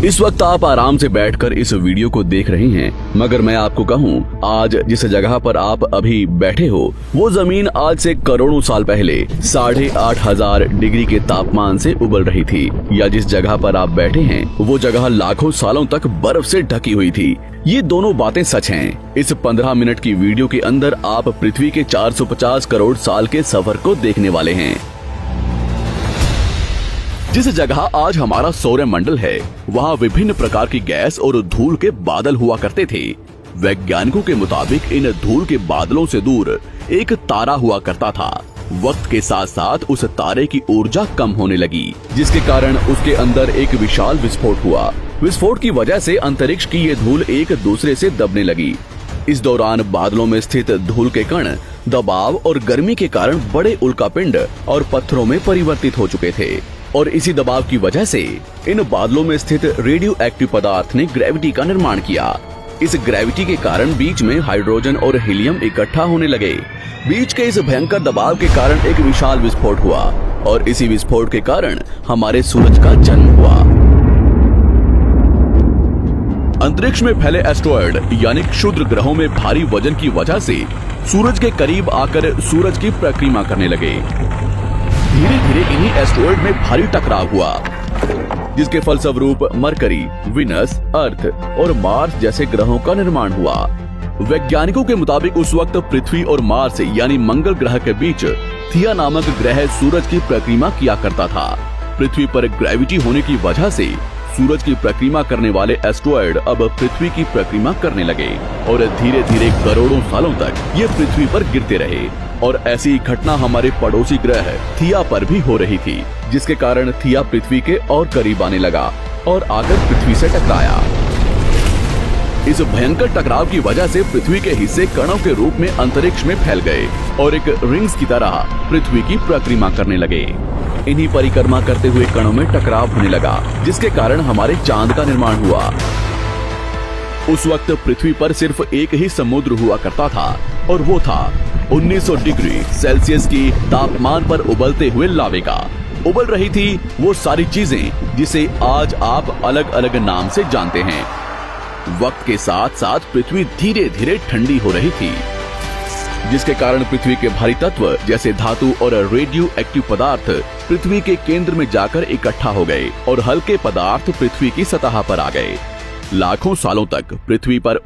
इस वक्त आप आराम से बैठकर इस वीडियो को देख रहे हैं, मगर मैं आपको कहूं, आज जिस जगह पर आप अभी बैठे हो वो जमीन आज से करोड़ों साल पहले 8,500 डिग्री के तापमान से उबल रही थी, या जिस जगह पर आप बैठे हैं वो जगह लाखों सालों तक बर्फ से ढकी हुई थी। ये दोनों बातें सच हैं। इस 15 मिनट की वीडियो के अंदर आप पृथ्वी के 450 करोड़ साल के सफर को देखने वाले हैं। जिस जगह आज हमारा सौरमंडल है वहाँ विभिन्न प्रकार की गैस और धूल के बादल हुआ करते थे। वैज्ञानिकों के मुताबिक इन धूल के बादलों से दूर एक तारा हुआ करता था। वक्त के साथ साथ उस तारे की ऊर्जा कम होने लगी, जिसके कारण उसके अंदर एक विशाल विस्फोट हुआ। विस्फोट की वजह से अंतरिक्ष की ये धूल एक दूसरे से दबने लगी। इस दौरान बादलों में स्थित धूल के कण दबाव और गर्मी के कारण बड़े उल्कापिंड और पत्थरों में परिवर्तित हो चुके थे, और इसी दबाव की वजह से इन बादलों में स्थित रेडियो एक्टिव पदार्थ ने ग्रेविटी का निर्माण किया। इस ग्रेविटी के कारण बीच में हाइड्रोजन और हीलियम इकट्ठा होने लगे। बीच के इस भयंकर दबाव के कारण एक विशाल विस्फोट हुआ, और इसी विस्फोट के कारण हमारे सूरज का जन्म हुआ। अंतरिक्ष में फैले एस्टेरॉयड यानी क्षुद्र ग्रहों में भारी वजन की वजह से सूरज के करीब आकर सूरज की परिक्रमा करने लगे। धीरे धीरे इन्हीं एस्टेरॉयड में भारी टकराव हुआ, जिसके फलस्वरूप मरकरी, विनस, अर्थ और मार्स जैसे ग्रहों का निर्माण हुआ। वैज्ञानिकों के मुताबिक उस वक्त पृथ्वी और मार्स यानी मंगल ग्रह के बीच थिया नामक ग्रह सूरज की परिक्रमा किया करता था। पृथ्वी पर ग्रेविटी होने की वजह से सूरज की परिक्रमा करने वाले एस्टेरॉयड अब पृथ्वी की परिक्रमा करने लगे, और धीरे धीरे करोड़ों सालों तक ये पृथ्वी पर गिरते रहे। और ऐसी घटना हमारे पड़ोसी ग्रह थिया पर भी हो रही थी, जिसके कारण थिया पृथ्वी के और करीब आने लगा और आकर पृथ्वी से टकराया। इस भयंकर टकराव की वजह से पृथ्वी के हिस्से कणों के रूप में अंतरिक्ष में फैल गए और एक रिंग्स की तरह पृथ्वी की परिक्रमा करने लगे। इन्हीं परिक्रमा करते हुए कणों में टकराव होने लगा, जिसके कारण हमारे चांद का निर्माण हुआ। उस वक्त पृथ्वी पर सिर्फ एक ही समुद्र हुआ करता था, और वो था 1900 डिग्री सेल्सियस की तापमान पर उबलते हुए लावे का। उबल रही थी वो सारी चीजें जिसे आज आप अलग अलग नाम से जानते हैं। वक्त के साथ साथ पृथ्वी धीरे धीरे ठंडी हो रही थी, जिसके कारण पृथ्वी के भारी तत्व जैसे धातु और रेडियो एक्टिव पदार्थ पृथ्वी के केंद्र में जाकर इकट्ठा हो गए, और हल्के पदार्थ पृथ्वी की सतह पर आ गए। लाखों सालों तक पृथ्वी पर